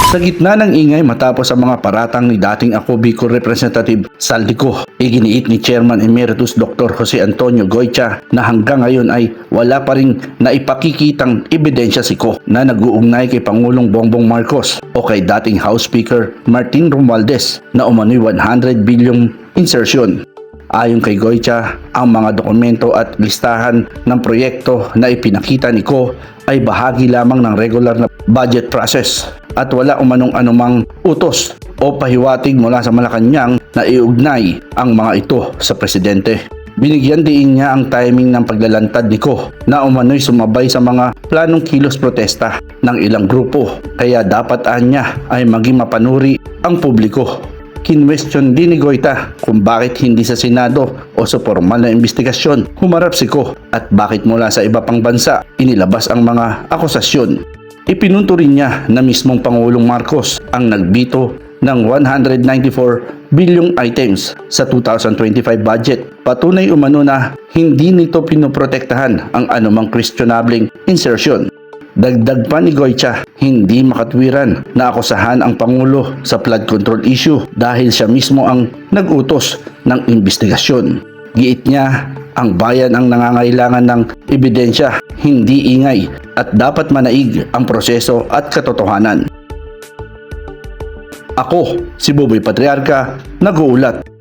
Sa gitna ng ingay matapos ang mga paratang ni dating Ako Bicol Representative Saldico, iginiit ni Chairman Emeritus Dr. Jose Antonio Goycha na hanggang ngayon ay wala pa ring naipakikitang ebidensya si Ko na nag-uugnay kay Pangulong Bongbong Marcos o kay dating House Speaker Martin Romualdez na umano'y 100 bilyong insertion. Ayon kay Goycha, ang mga dokumento at listahan ng proyekto na ipinakita ni Ko ay bahagi lamang ng regular na budget process at wala umanong anumang utos o pahiwatig mula sa Malacanang na iugnay ang mga ito sa presidente. Binigyan din niya ang timing ng paglalantad ni Ko na umano'y sumabay sa mga planong kilos protesta ng ilang grupo, kaya dapat niya ay maging mapanuri ang publiko. Kinwestiyon din ni Goyta kung bakit hindi sa Senado o sa formal na investigasyon humarap si Ko at bakit mula sa iba pang bansa inilabas ang mga akusasyon. Ipinunto rin niya na mismong Pangulong Marcos ang nagbito ng 194 bilyong items sa 2025 budget. Patunay umano na hindi nito pinoprotektahan ang anumang questionabling insertion. Dagdag pa ni Goycha, hindi makatwiran na akusahan ang Pangulo sa flood control issue dahil siya mismo ang nag-utos ng investigasyon. Giit niya, ang bayan ang nangangailangan ng ebidensya, hindi ingay, at dapat manaig ang proseso at katotohanan. Ako, si Boboy Patriarca, nag-uulat.